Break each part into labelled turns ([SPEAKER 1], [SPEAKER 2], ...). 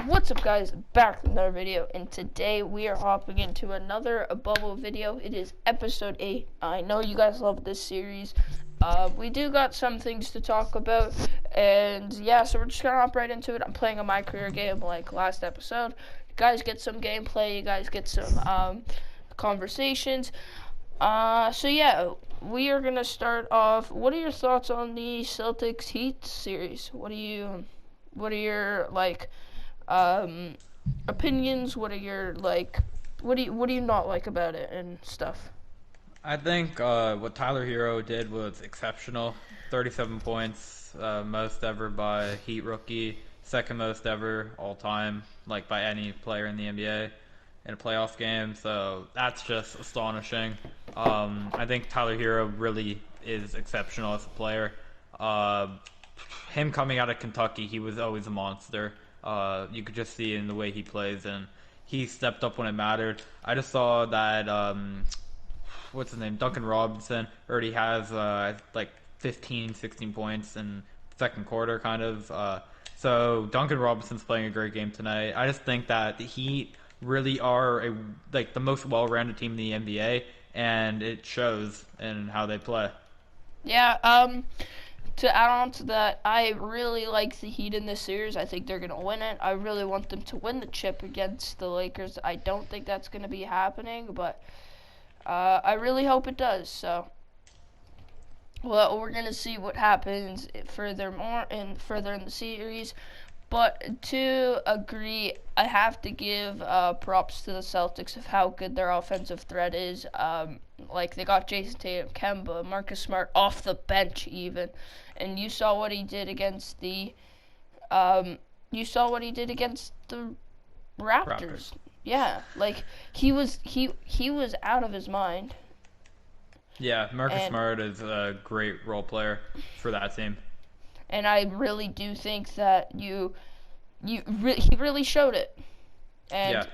[SPEAKER 1] What's up, guys? Back with another video, and today we are hopping into another bubble video. It is episode 8. I know you guys love this series. We do got some things to talk about, and yeah, so we're just gonna hop right into it. I'm playing a My Career game like last episode. You guys get some gameplay, you guys get some conversations. So yeah, we are gonna start off. What are your thoughts on the Celtics Heat series? What are your opinions? What are your what do you not like about it and stuff?
[SPEAKER 2] I think what Tyler Hero did was exceptional. 37 points, most ever by Heat rookie, second most ever all time, like by any player in the NBA in a playoff game. So that's just astonishing. I think Tyler Hero really is exceptional as a player. Uh, Him coming out of Kentucky, he was always a monster. You could just see it in the way he plays, and he stepped up when it mattered. I just saw that what's his name, Duncan Robinson already has like 15, 16 points in second quarter, kind of. So Duncan Robinson's playing a great game tonight. I just think that the Heat really are the most well-rounded team in the NBA, and it shows in how they play.
[SPEAKER 1] Yeah, to add on to that, I really like the Heat in this series. I think they're going to win it. I really want them to win the chip against the Lakers. I don't think that's going to be happening, but I really hope it does. So, well, we're going to see what happens furthermore and further in the series. But to agree, I have to give props to the Celtics of how good their offensive threat is. They got Jason Tatum, Kemba, Marcus Smart off the bench even, and you saw what he did against the Raptors. Yeah, he was out of his mind.
[SPEAKER 2] Yeah, Marcus Smart is a great role player for that team.
[SPEAKER 1] And I really do think that he really showed it. And
[SPEAKER 2] Yeah.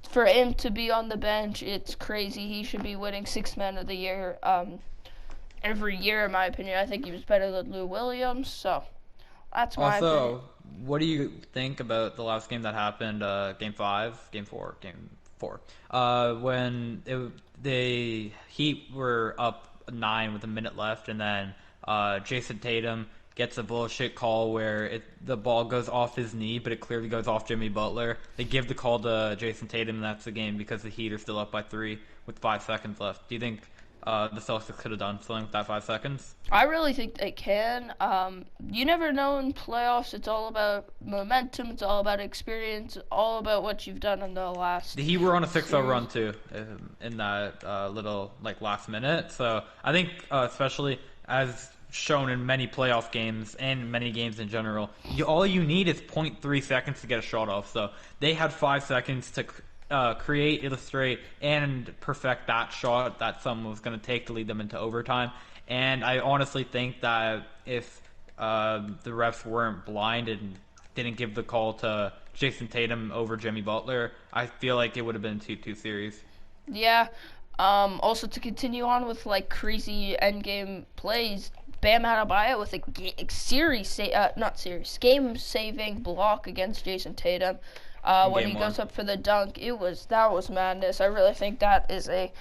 [SPEAKER 1] for him to be on the bench, it's crazy. He should be winning Sixth Man of the Year every year, in my opinion. I think he was better than Lou Williams. So that's my opinion.
[SPEAKER 2] Also, what do you think about the last game that happened? Game 5, game 4, game 4. When the Heat were up 9 with a minute left, and then Jason Tatum gets a bullshit call where the ball goes off his knee, but it clearly goes off Jimmy Butler. They give the call to Jason Tatum, and that's the game because the Heat are still up by 3 with 5 seconds left. Do you think the Celtics could have done something with that 5 seconds?
[SPEAKER 1] I really think they can. You never know in playoffs. It's all about momentum. It's all about experience. All about what you've done in the last.
[SPEAKER 2] The Heat were on a 6-0 run too in that little last minute. So I think especially as shown in many playoff games and many games in general, all you need is 0.3 seconds to get a shot off. So they had 5 seconds to create, illustrate, and perfect that shot that someone was going to take to lead them into overtime. And I honestly think that if the refs weren't blind and didn't give the call to Jason Tatum over Jimmy Butler, I feel like it would have been a 2-2 series.
[SPEAKER 1] Yeah. Also, to continue on with crazy endgame plays, Bam Adebayo with a game-saving block against Jason Tatum. When he goes up for the dunk, that was madness. I really think that is a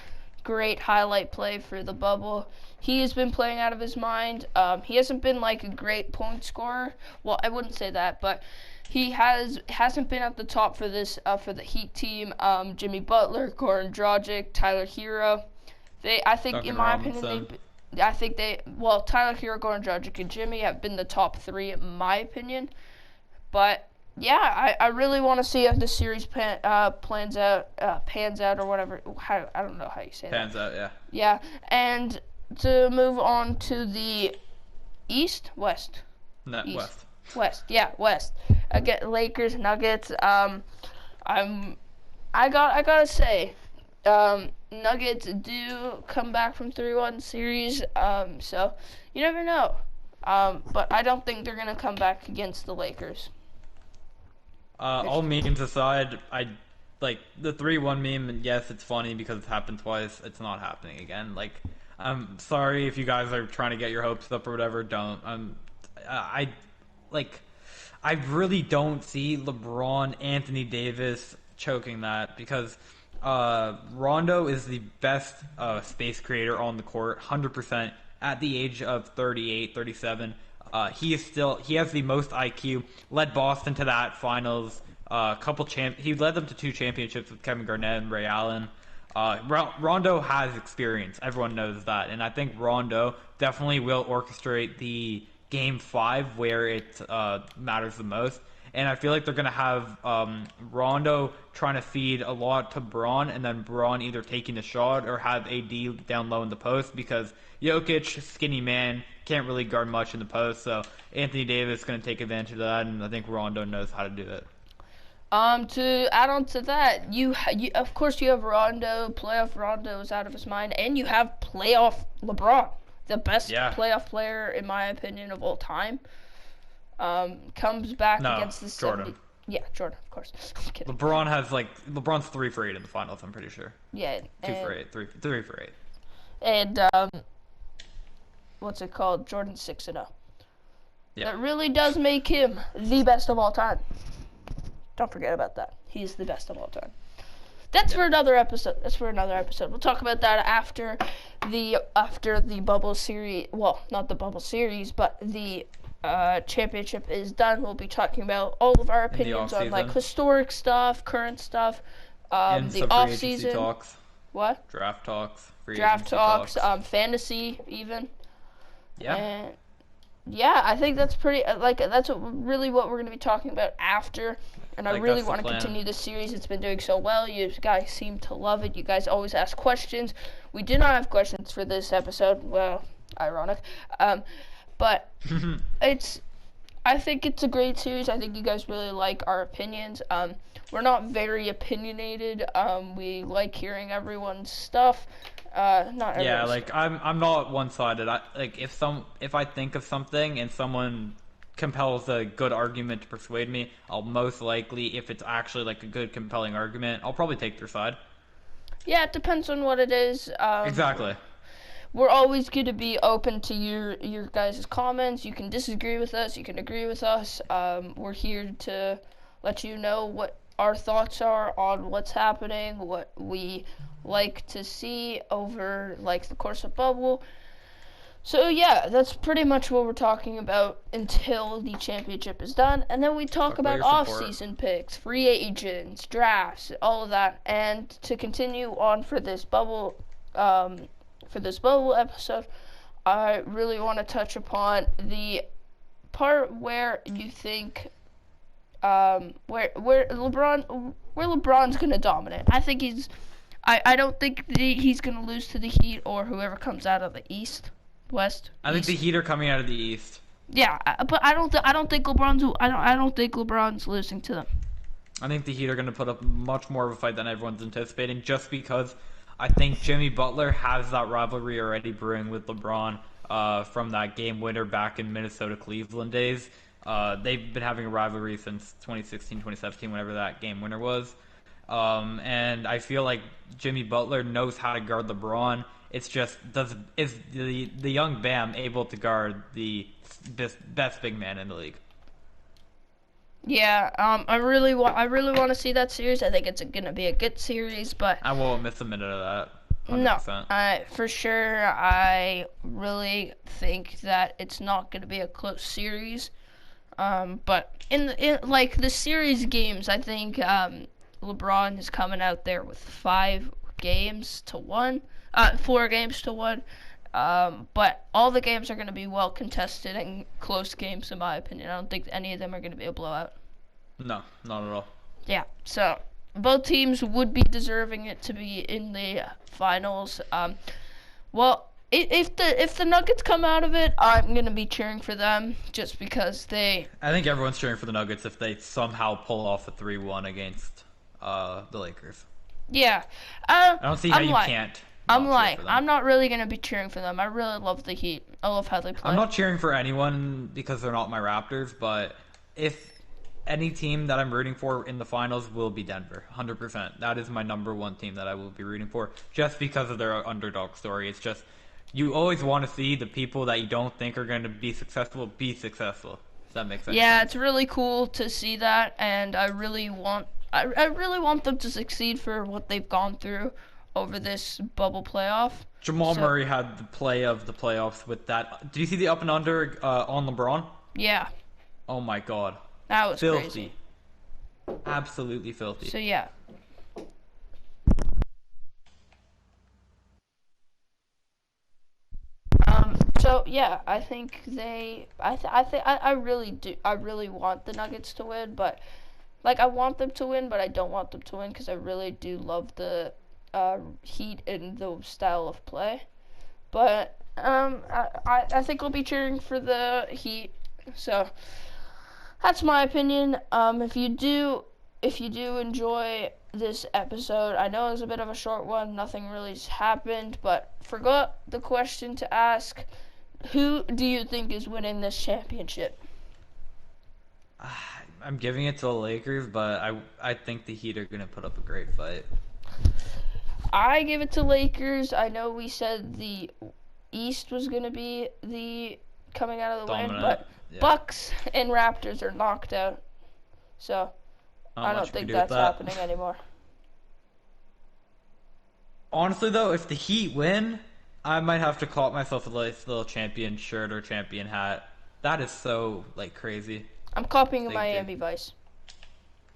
[SPEAKER 1] great highlight play for the bubble. He has been playing out of his mind. He hasn't been a great point scorer. Well, I wouldn't say that, but he hasn't been at the top for this for the Heat team. Jimmy Butler, Goran Dragic, Tyler Hero. I think,
[SPEAKER 2] Duncan
[SPEAKER 1] in my
[SPEAKER 2] Robinson.
[SPEAKER 1] opinion, Tyler Hero, Goran Dragic, and Jimmy have been the top 3 in my opinion. But yeah, I really want to see if the series pans out or whatever. I don't know how you say that.
[SPEAKER 2] Pans out, yeah.
[SPEAKER 1] Yeah, and to move on to the West.
[SPEAKER 2] No,
[SPEAKER 1] East.
[SPEAKER 2] West.
[SPEAKER 1] West. Again, Lakers, Nuggets. I gotta say, Nuggets do come back from 3-1 series. So you never know. But I don't think they're gonna come back against the Lakers.
[SPEAKER 2] All memes aside, I like the 3-1 meme, and yes, it's funny because it's happened twice. It's not happening again. I'm sorry if you guys are trying to get your hopes up or whatever. Don't. I I really don't see LeBron, Anthony Davis choking that because Rondo is the best space creator on the court, 100% at the age of 38, 37. He has the most IQ. Led Boston to that finals. He led them to 2 championships with Kevin Garnett and Ray Allen. Rondo has experience. Everyone knows that, and I think Rondo definitely will orchestrate the Game 5 where it matters the most. And I feel like they're going to have Rondo trying to feed a lot to Braun, and then Braun either taking the shot or have AD down low in the post because Jokic, skinny man, can't really guard much in the post. So Anthony Davis is going to take advantage of that, and I think Rondo knows how to do it.
[SPEAKER 1] To add on to that, you of course you have Rondo. Playoff Rondo is out of his mind, and you have playoff LeBron, the best playoff player in my opinion of all time. Comes back against the
[SPEAKER 2] Jordan.
[SPEAKER 1] 70. Yeah, Jordan, of course. I'm kidding.
[SPEAKER 2] LeBron's 3 for 8 in the finals. I'm pretty sure.
[SPEAKER 1] Yeah,
[SPEAKER 2] 2 for 8, 3 for 8.
[SPEAKER 1] And what's it called? Jordan 6-0.
[SPEAKER 2] Yeah.
[SPEAKER 1] That really does make him the best of all time. Don't forget about that. He's the best of all time. That's for another episode. We'll talk about that after the bubble series. Well, not the bubble series, but the championship is done. We'll be talking about all of our opinions on like historic stuff, current stuff, the off season
[SPEAKER 2] talks.
[SPEAKER 1] What?
[SPEAKER 2] Draft talks.
[SPEAKER 1] Draft talks. Fantasy even.
[SPEAKER 2] Yeah.
[SPEAKER 1] And yeah, I think that's pretty. That's really what we're going to be talking about after. And I really want to continue this series. It's been doing so well. You guys seem to love it. You guys always ask questions. We did not have questions for this episode. Well, ironic. But I think it's a great series. I think you guys really like our opinions. We're not very opinionated. We like hearing everyone's stuff. Not everyone's.
[SPEAKER 2] Yeah, like I'm not one-sided. If I think of something and someone compels a good argument to persuade me, I'll most likely, if it's actually like a good compelling argument, I'll probably take their side.
[SPEAKER 1] Yeah, it depends on what it is.
[SPEAKER 2] Exactly.
[SPEAKER 1] We're always going to be open to your guys' comments. You can disagree with us. You can agree with us. We're here to let you know what our thoughts are on what's happening, what we like to see over like the course of bubble. So yeah, that's pretty much what we're talking about until the championship is done, and then we talk about off-season picks, free agents, drafts, all of that. And to continue on for this bubble episode, I really want to touch upon the part where you think where LeBron's gonna dominate. I think I don't think he's gonna lose to the Heat or whoever comes out of the East. West.
[SPEAKER 2] I think the Heat are coming out of the East.
[SPEAKER 1] Yeah, but I don't think LeBron's losing to them.
[SPEAKER 2] I think the Heat are going to put up much more of a fight than everyone's anticipating, just because I think Jimmy Butler has that rivalry already brewing with LeBron from that game winner back in Minnesota-Cleveland days. They've been having a rivalry since 2016, 2017, whenever that game winner was. And I feel like Jimmy Butler knows how to guard LeBron. It's just, is the young Bam able to guard the best big man in the league?
[SPEAKER 1] Yeah, I really want to see that series. I think it's gonna be a good series, but
[SPEAKER 2] I won't miss a minute of that.
[SPEAKER 1] 100%. No, for sure. I really think that it's not gonna be a close series. But in like the series games, I think LeBron is coming out there with 4 games to 1. But all the games are going to be well contested and close games, in my opinion. I don't think any of them are going to be a blowout.
[SPEAKER 2] No, not at all.
[SPEAKER 1] Yeah, so both teams would be deserving it to be in the finals. Well, if the Nuggets come out of it, I'm going to be cheering for them just because they...
[SPEAKER 2] I think everyone's cheering for the Nuggets if they somehow pull off a 3-1 against the Lakers.
[SPEAKER 1] Yeah.
[SPEAKER 2] I don't see how you can't.
[SPEAKER 1] I'm not really going to be cheering for them. I really love the Heat. I love how they play.
[SPEAKER 2] I'm not cheering for anyone because they're not my Raptors, but if any team that I'm rooting for in the finals will be Denver, 100%. That is my number 1 team that I will be rooting for just because of their underdog story. It's just, you always want to see the people that you don't think are going to be successful. that makes any
[SPEAKER 1] Yeah,
[SPEAKER 2] sense.
[SPEAKER 1] it's really cool to see that, and I really want them to succeed for what they've gone through over this bubble playoff.
[SPEAKER 2] Jamal
[SPEAKER 1] So,
[SPEAKER 2] Murray had the play of the playoffs with that. Did you see the up and under on LeBron?
[SPEAKER 1] yeah,
[SPEAKER 2] Oh my God,
[SPEAKER 1] that was crazy.
[SPEAKER 2] filthy, absolutely filthy.
[SPEAKER 1] So, yeah. So yeah, I think I really do. I really want the Nuggets to win, but like I want them to win, but I don't want them to win because I really do love the Heat and the style of play. But I think I'll be cheering for the Heat. So that's my opinion. If you do enjoy this episode, I know it was a bit of a short one. Nothing really's happened, but forgot the question to ask. Who do you think is winning this championship?
[SPEAKER 2] I'm giving it to the Lakers, but I think the Heat are gonna put up a great fight.
[SPEAKER 1] I give it to Lakers. I know we said the East was going to be the coming out of the win,
[SPEAKER 2] Dominant.
[SPEAKER 1] but
[SPEAKER 2] Yeah.
[SPEAKER 1] Bucks and Raptors are knocked out. So
[SPEAKER 2] Not
[SPEAKER 1] I
[SPEAKER 2] much
[SPEAKER 1] don't
[SPEAKER 2] we
[SPEAKER 1] think
[SPEAKER 2] can do with
[SPEAKER 1] that's
[SPEAKER 2] that.
[SPEAKER 1] happening anymore.
[SPEAKER 2] Honestly, though, if the Heat win, I might have to call myself a little champion shirt or champion hat. That is so like crazy.
[SPEAKER 1] I'm copying a
[SPEAKER 2] Big
[SPEAKER 1] Miami
[SPEAKER 2] dick.
[SPEAKER 1] Vice.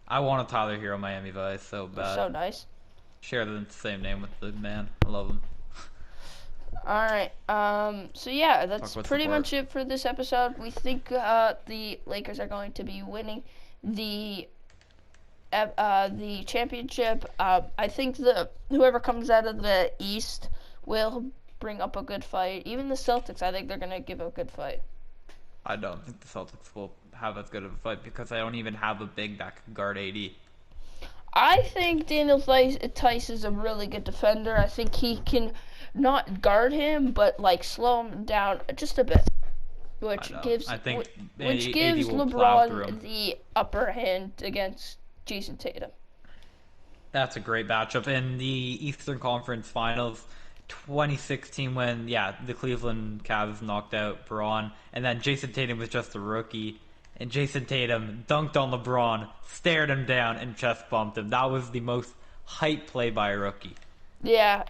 [SPEAKER 2] I want a Tyler Hero Miami Vice so
[SPEAKER 1] They're
[SPEAKER 2] bad.
[SPEAKER 1] so nice.
[SPEAKER 2] Share the same name with the man. I love him.
[SPEAKER 1] All right. So yeah, that's
[SPEAKER 2] about
[SPEAKER 1] pretty
[SPEAKER 2] support.
[SPEAKER 1] much it for this episode. We think the Lakers are going to be winning the championship. I think whoever comes out of the East will bring up a good fight. Even the Celtics, I think they're gonna give a good fight.
[SPEAKER 2] I don't think the Celtics will have as good of a fight because I don't even have a big that can guard AD.
[SPEAKER 1] I think Daniel Tice is a really good defender. I think he can not guard him, but like slow him down just a bit, which gives
[SPEAKER 2] I think
[SPEAKER 1] which
[SPEAKER 2] AD
[SPEAKER 1] gives
[SPEAKER 2] will plow through
[SPEAKER 1] LeBron
[SPEAKER 2] him.
[SPEAKER 1] the upper hand against Jason Tatum.
[SPEAKER 2] That's a great matchup in the Eastern Conference Finals 2016 when the Cleveland Cavs knocked out Braun and then Jason Tatum was just a rookie and Jason Tatum dunked on LeBron, stared him down and chest bumped him. That was the most hype play by a rookie.
[SPEAKER 1] Yeah.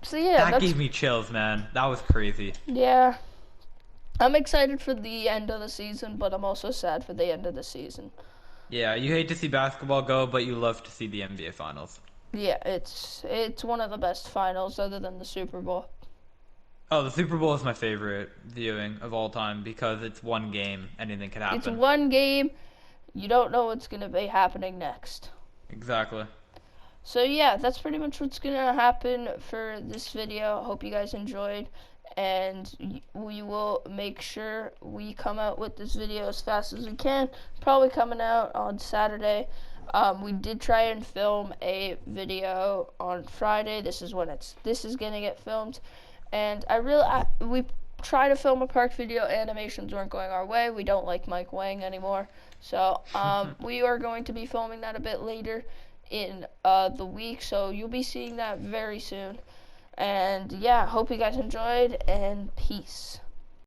[SPEAKER 1] So yeah,
[SPEAKER 2] That
[SPEAKER 1] that's
[SPEAKER 2] gave me chills, man. That was crazy.
[SPEAKER 1] yeah. I'm excited for the end of the season, but I'm also sad for the end of the season.
[SPEAKER 2] Yeah, you hate to see basketball go, but you love to see the NBA Finals.
[SPEAKER 1] Yeah, it's one of the best finals other than the Super Bowl.
[SPEAKER 2] Oh, the Super Bowl is my favorite viewing of all time because it's one game. Anything could happen.
[SPEAKER 1] It's one game. You don't know what's going to be happening next.
[SPEAKER 2] Exactly.
[SPEAKER 1] So yeah, that's pretty much what's going to happen for this video. Hope you guys enjoyed. And we will make sure we come out with this video as fast as we can. Probably coming out on Saturday. We did try and film a video on Friday. This is going to get filmed. And we tried to film a park video. Animations weren't going our way. We don't like Mike Wang anymore. So we are going to be filming that a bit later in the week. So you'll be seeing that very soon. And yeah, hope you guys enjoyed, and peace.